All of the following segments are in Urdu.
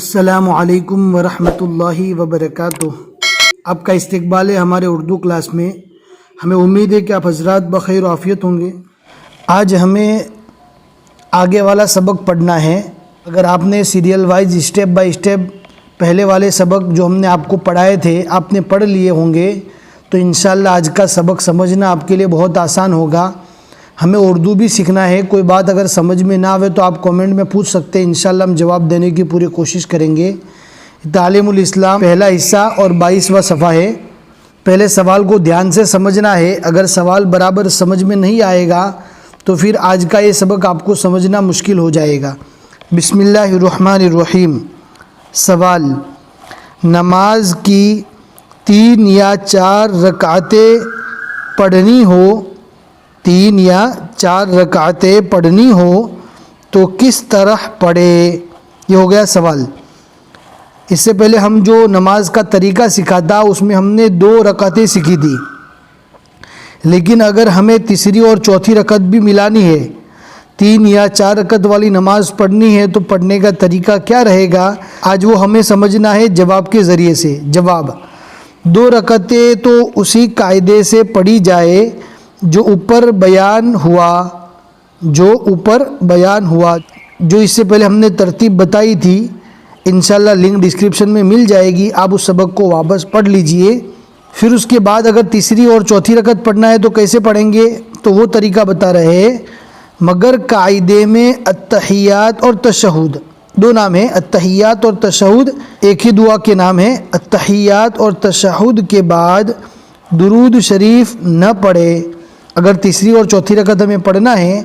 السلام علیکم ورحمۃ اللہ وبرکاتہ۔ آپ کا استقبال ہے ہمارے اردو کلاس میں۔ ہمیں امید ہے کہ آپ حضرات بخیر و عافیت ہوں گے۔ آج ہمیں آگے والا سبق پڑھنا ہے۔ اگر آپ نے serial wise step by step پہلے والے سبق جو ہم نے آپ کو پڑھائے تھے آپ نے پڑھ لیے ہوں گے تو انشاءاللہ آج کا سبق سمجھنا آپ کے لیے بہت آسان ہوگا۔ ہمیں اردو بھی سیکھنا ہے، کوئی بات اگر سمجھ میں نہ آوے تو آپ کامنٹ میں پوچھ سکتے ہیں، انشاءاللہ ہم جواب دینے کی پوری کوشش کریں گے۔ تعلیم الاسلام پہلا حصہ اور 22واں صفحہ ہے۔ پہلے سوال کو دھیان سے سمجھنا ہے، اگر سوال برابر سمجھ میں نہیں آئے گا تو پھر آج کا یہ سبق آپ کو سمجھنا مشکل ہو جائے گا۔ بسم اللہ الرحمن الرحیم۔ سوال: نماز کی 3 یا 4 رکعتیں پڑھنی ہو 3 یا 4 رکعتیں پڑھنی ہو تو کس طرح پڑھے؟ یہ ہو گیا سوال۔ اس سے پہلے ہم جو نماز کا طریقہ سکھا تھا اس میں ہم نے 2 رکعتیں سیکھی تھی، لیکن اگر ہمیں تیسری اور چوتھی رکعت بھی ملانی ہے، 3 یا 4 رکعت والی نماز پڑھنی ہے تو پڑھنے کا طریقہ کیا رہے گا؟ آج وہ ہمیں سمجھنا ہے جواب کے ذریعے سے۔ جواب: 2 رکعتیں تو اسی قاعدے سے پڑھی جائے جو اوپر بیان ہوا، جو اس سے پہلے ہم نے ترتیب بتائی تھی۔ انشاءاللہ لنک ڈسکرپشن میں مل جائے گی، آپ اس سبق کو واپس پڑھ لیجئے۔ پھر اس کے بعد اگر تیسری اور چوتھی رکعت پڑھنا ہے تو کیسے پڑھیں گے؟ تو وہ طریقہ بتا رہے ہیں، مگر قاعدے میں التحیات اور تشہد 2 نام ہیں، التحیات اور تشہد ایک ہی دعا کے نام ہیں۔ التحیات اور تشہد کے بعد درود شریف نہ پڑھے۔ اگر تیسری اور چوتھی رکعت ہمیں پڑھنا ہے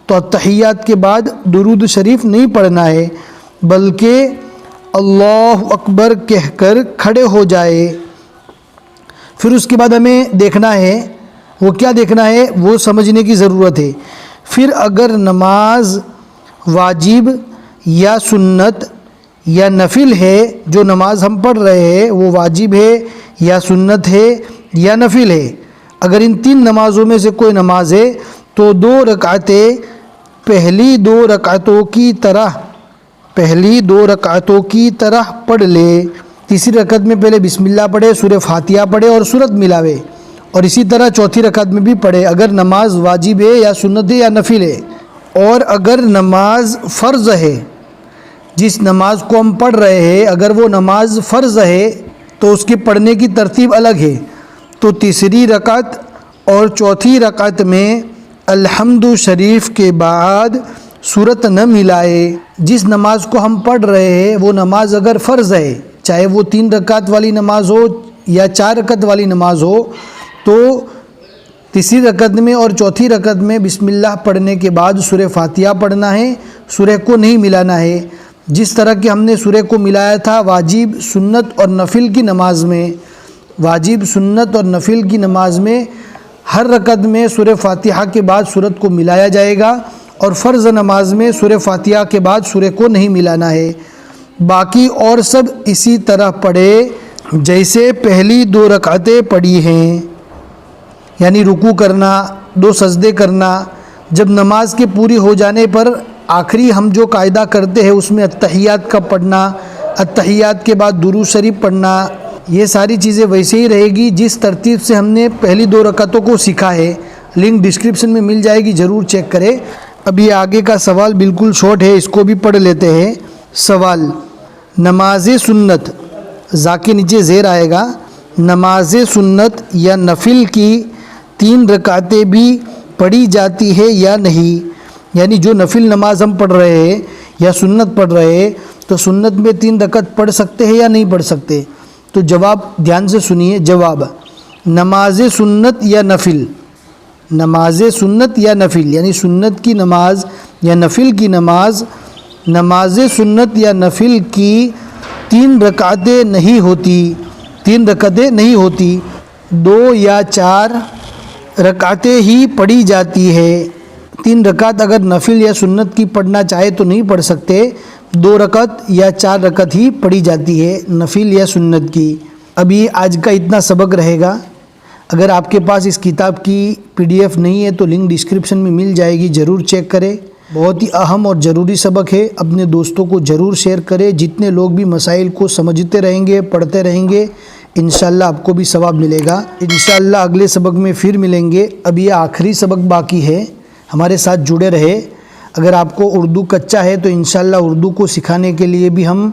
تو التحیات کے بعد درود شریف نہیں پڑھنا ہے، بلکہ اللہ اکبر کہہ کر کھڑے ہو جائے۔ پھر اس کے بعد ہمیں دیکھنا ہے، وہ کیا دیکھنا ہے وہ سمجھنے کی ضرورت ہے۔ پھر اگر نماز واجب یا سنت یا نفل ہے، جو نماز ہم پڑھ رہے ہیں وہ واجب ہے یا سنت ہے یا نفل ہے، اگر ان 3 نمازوں میں سے کوئی نماز ہے تو 2 رکعتیں پہلی 2 رکعتوں کی طرح پڑھ لے۔ تیسری رکعت میں پہلے بسم اللہ پڑھے، سورہ فاتحہ پڑھے اور سورت ملاوے، اور اسی طرح چوتھی رکعت میں بھی پڑھے اگر نماز واجب ہے یا سنت ہے یا نفل ہے۔ اور اگر نماز فرض ہے، جس نماز کو ہم پڑھ رہے ہیں اگر وہ نماز فرض ہے تو اس کے پڑھنے کی ترتیب الگ ہے، تو تیسری رکعت اور چوتھی رکعت میں الحمد شریف کے بعد سورت نہ ملائے۔ جس نماز کو ہم پڑھ رہے ہیں وہ نماز اگر فرض ہے، چاہے وہ 3 رکعت والی نماز ہو یا 4 رکعت والی نماز ہو، تو تیسری رکعت میں اور چوتھی رکعت میں بسم اللہ پڑھنے کے بعد سورہ فاتحہ پڑھنا ہے، سورہ کو نہیں ملانا ہے، جس طرح کہ ہم نے سورہ کو ملایا تھا واجب سنت اور نفل کی نماز میں۔ واجب سنت اور نفل کی نماز میں ہر رکعت میں سورہ فاتحہ کے بعد سورت کو ملایا جائے گا، اور فرض نماز میں سورہ فاتحہ کے بعد سورہ کو نہیں ملانا ہے۔ باقی اور سب اسی طرح پڑھے جیسے پہلی 2 رکعتیں پڑھی ہیں، یعنی رکوع کرنا، 2 سجدے کرنا۔ جب نماز کے پوری ہو جانے پر آخری ہم جو قاعدہ کرتے ہیں اس میں التحیات کا پڑھنا، التحیات کے بعد درود شریف پڑھنا، یہ ساری چیزیں ویسے ہی رہے گی جس ترتیب سے ہم نے پہلی 2 رکعتوں کو سیکھا ہے۔ لنک ڈسکرپشن میں مل جائے گی، ضرور چیک کریں۔ اب یہ آگے کا سوال بالکل شارٹ ہے، اس کو بھی پڑھ لیتے ہیں۔ سوال: نماز سنت ذا کے نیچے زیر آئے گا، نماز سنت یا نفل کی 3 رکعتیں بھی پڑھی جاتی ہے یا نہیں؟ یعنی جو نفل نماز ہم پڑھ رہے ہیں یا سنت پڑھ رہے ہیں تو سنت میں 3 رکعت پڑھ سکتے ہیں یا نہیں پڑھ سکتے؟ تو جواب دھیان سے سنیے۔ جواب: نماز سنت یا نفل، نماز سنت یا نفل یعنی سنت کی نماز یا نفل کی نماز، نماز سنت یا نفل کی 3 رکعتیں نہیں ہوتی، 3 رکعتیں نہیں ہوتی، 2 یا 4 رکعتیں ہی پڑھی جاتی ہے۔ 3 رکعت اگر نفل یا سنت کی پڑھنا چاہے تو نہیں پڑھ سکتے، 2 رکعت یا 4 رکعت ہی پڑھی جاتی ہے نفل یا سنت کی۔ ابھی آج کا اتنا سبق رہے گا۔ اگر آپ کے پاس اس کتاب کی PDF نہیں ہے تو لنک ڈسکرپشن میں مل جائے گی، ضرور چیک کریں۔ بہت ہی اہم اور ضروری سبق ہے، اپنے دوستوں کو ضرور شیئر کریں۔ جتنے لوگ بھی مسائل کو سمجھتے رہیں گے، پڑھتے رہیں گے، انشاءاللہ آپ کو بھی ثواب ملے گا۔ انشاءاللہ اگلے سبق میں پھر ملیں گے۔ اب یہ آخری سبق باقی ہے، ہمارے ساتھ جڑے رہے۔ اگر آپ کو اردو کچا ہے تو انشاءاللہ اردو کو سکھانے کے لیے بھی ہم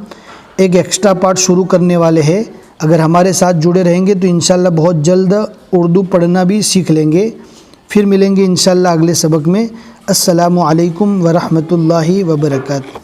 ایک ایکسٹرا پارٹ شروع کرنے والے ہیں۔ اگر ہمارے ساتھ جڑے رہیں گے تو انشاءاللہ بہت جلد اردو پڑھنا بھی سیکھ لیں گے۔ پھر ملیں گے انشاءاللہ اگلے سبق میں۔ السلام علیکم ورحمۃ اللہ وبرکاتہ۔